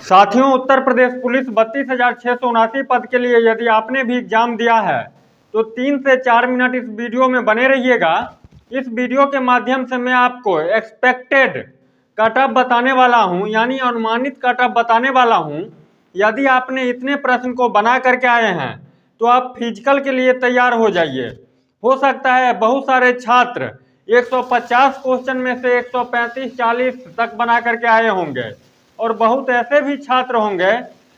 साथियों, उत्तर प्रदेश पुलिस 32,679 पद के लिए यदि आपने भी एग्जाम दिया है तो 3 से 4 मिनट इस वीडियो में बने रहिएगा। इस वीडियो के माध्यम से मैं आपको एक्सपेक्टेड कट ऑफ बताने वाला हूं, यानी अनुमानित कट ऑफ बताने वाला हूं। यदि आपने इतने प्रश्न को बना करके आए हैं तो आप फिजिकल के लिए तैयार हो जाइए। हो सकता है बहुत सारे छात्र 150 क्वेश्चन में से 135-40 तक बना करके आए होंगे और बहुत ऐसे भी छात्र होंगे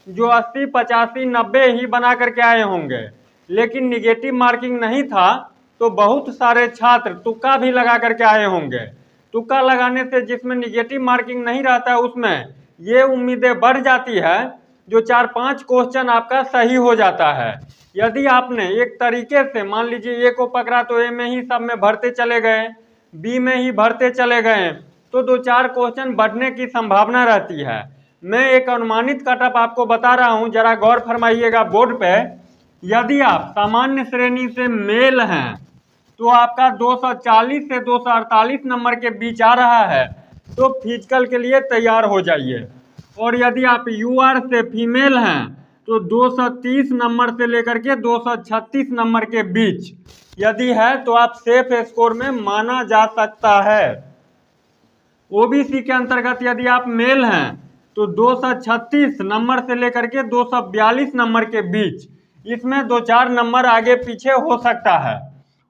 जो 80, 85, 90 ही बना करके आए होंगे, लेकिन निगेटिव मार्किंग नहीं था। तो बहुत सारे छात्र तुक्का भी लगा करके आए होंगे। तुक्का लगाने से जिसमें निगेटिव मार्किंग नहीं रहता है उसमें ये उम्मीदें बढ़ जाती है जो 4-5 क्वेश्चन आपका सही हो जाता है। यदि आपने एक तरीके से मान लीजिए ए को पकड़ा तो ए में ही सब में भरते चले गए, बी में ही भरते चले गए, तो 2-4 क्वेश्चन बढ़ने की संभावना रहती है। मैं एक अनुमानित कट ऑफ आपको बता रहा हूं, जरा गौर फरमाइएगा बोर्ड पे। यदि आप सामान्य श्रेणी से मेल हैं तो आपका 240 से 248 नंबर के बीच आ रहा है, तो फिजिकल के लिए तैयार हो जाइए। और यदि आप यूआर से फीमेल हैं तो 230 नंबर से लेकर के 236 नंबर के बीच यदि है तो आप सेफ स्कोर में माना जा सकता है। ओबीसी के अंतर्गत यदि आप मेल हैं तो 236 नंबर से लेकर के 242 नंबर के बीच, इसमें 2-4 नंबर आगे पीछे हो सकता है।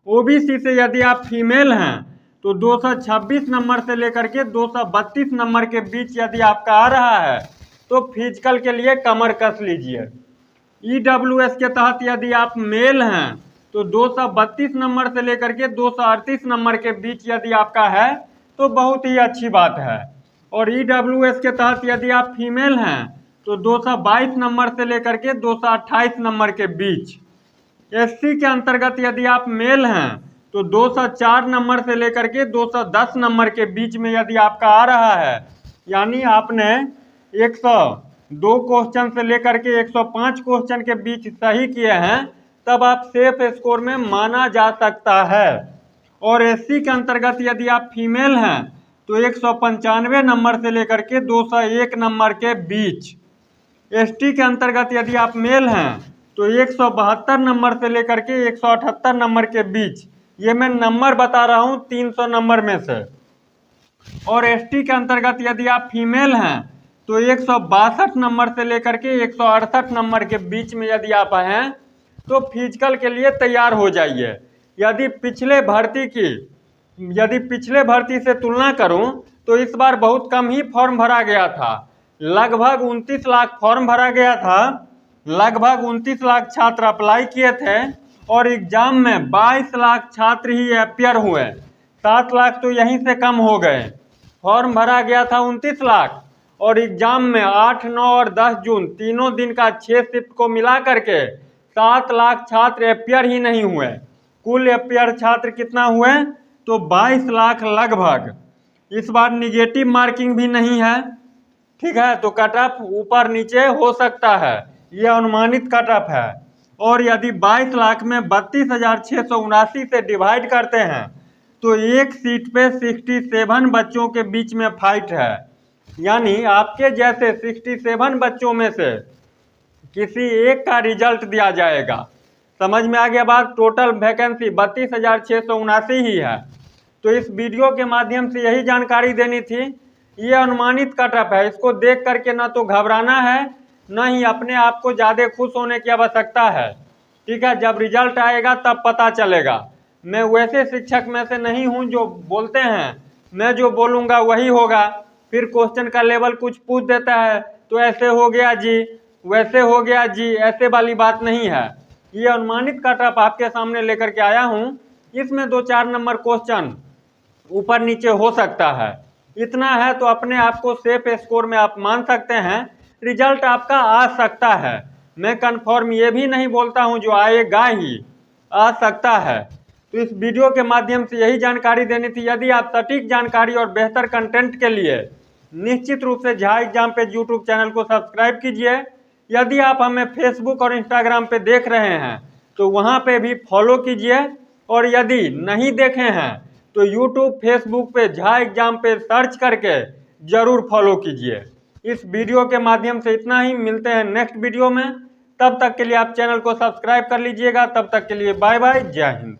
ओबीसी से यदि आप फीमेल हैं तो 226 नंबर से लेकर के 232 नंबर के बीच यदि आपका आ रहा है तो फिजिकल के लिए कमर कस लीजिए। ईडब्ल्यूएस के तहत यदि आप मेल हैं तो 232 नंबर से लेकर के 238 नंबर के बीच यदि आपका है तो बहुत ही अच्छी बात है। और ईडब्ल्यूएस के तहत यदि आप फीमेल हैं तो 222 नंबर से लेकर के 228 नंबर के बीच। एससी के अंतर्गत यदि आप मेल हैं तो 204 नंबर से लेकर के 210 नंबर के बीच में यदि आपका आ रहा है, यानी आपने 102 क्वेश्चन से लेकर के 105 क्वेश्चन के बीच सही किए हैं, तब आप सेफ स्कोर में माना जा सकता है। और एससी के अंतर्गत यदि आप फीमेल हैं तो 195 नंबर से लेकर के 201 नंबर के बीच। एसटी के अंतर्गत यदि आप मेल हैं तो 172 नंबर से लेकर के 178 नंबर के बीच। ये मैं नंबर बता रहा हूँ 300 नंबर में से। और एसटी के अंतर्गत यदि आप फीमेल हैं तो 162 नंबर से लेकर के 168 नंबर के बीच में यदि आप हैं तो फिजिकल के लिए तैयार हो जाइए। यदि पिछले भर्ती से तुलना करूं तो इस बार बहुत कम ही फॉर्म भरा गया था। लगभग 29 लाख फॉर्म भरा गया था, लगभग 29 लाख छात्र अप्लाई किए थे और एग्जाम में 22 लाख छात्र ही अपियर हुए। 7 लाख तो यहीं से कम हो गए। फॉर्म भरा गया था 29 लाख और एग्जाम में 8, 9 और 10 जून तीनों दिन का 6 शिफ्ट को मिला करके 7 लाख छात्र अपियर ही नहीं हुए। कुल अपियर छात्र कितना हुए तो 22 लाख लगभग। इस बार निगेटिव मार्किंग भी नहीं है, ठीक है, तो कट ऑफ ऊपर नीचे हो सकता है, यह अनुमानित कट ऑफ है। और यदि 22 लाख में 32,679 से डिवाइड करते हैं तो एक सीट पे 67 बच्चों के बीच में फाइट है, यानी आपके जैसे 67 बच्चों में से किसी एक का रिजल्ट दिया जाएगा। समझ में आ गया बात। टोटल वैकेंसी 32,679 ही है। तो इस वीडियो के माध्यम से यही जानकारी देनी थी। ये अनुमानित कट ऑफ है, इसको देख करके ना तो घबराना है न ही अपने आप को ज़्यादा खुश होने की आवश्यकता है, ठीक है। जब रिजल्ट आएगा तब पता चलेगा। मैं वैसे शिक्षक में से नहीं हूँ जो बोलते हैं मैं जो बोलूँगा वही होगा, फिर क्वेश्चन का लेवल कुछ पूछ देता है तो ऐसे हो गया जी, वैसे हो गया जी, ऐसे वाली बात नहीं है। ये अनुमानित कट ऑफ आपके सामने लेकर के आया हूँ। इसमें 2-4 नंबर क्वेश्चन ऊपर नीचे हो सकता है, इतना है तो अपने आप को सेफ स्कोर में आप मान सकते हैं। रिजल्ट आपका आ सकता है, मैं कन्फर्म ये भी नहीं बोलता हूँ जो आएगा ही, आ सकता है। तो इस वीडियो के माध्यम से यही जानकारी देनी थी। यदि आप सटीक जानकारी और बेहतर कंटेंट के लिए निश्चित रूप से झा एग्जाम पे यूट्यूब चैनल को सब्सक्राइब कीजिए। यदि आप हमें फेसबुक और इंस्टाग्राम पे देख रहे हैं तो वहाँ पे भी फॉलो कीजिए। और यदि नहीं देखे हैं तो यूट्यूब फेसबुक पे झा एग्जाम पे सर्च करके ज़रूर फॉलो कीजिए। इस वीडियो के माध्यम से इतना ही। मिलते हैं नेक्स्ट वीडियो में, तब तक के लिए आप चैनल को सब्सक्राइब कर लीजिएगा। तब तक के लिए बाय बाय, जय हिंद।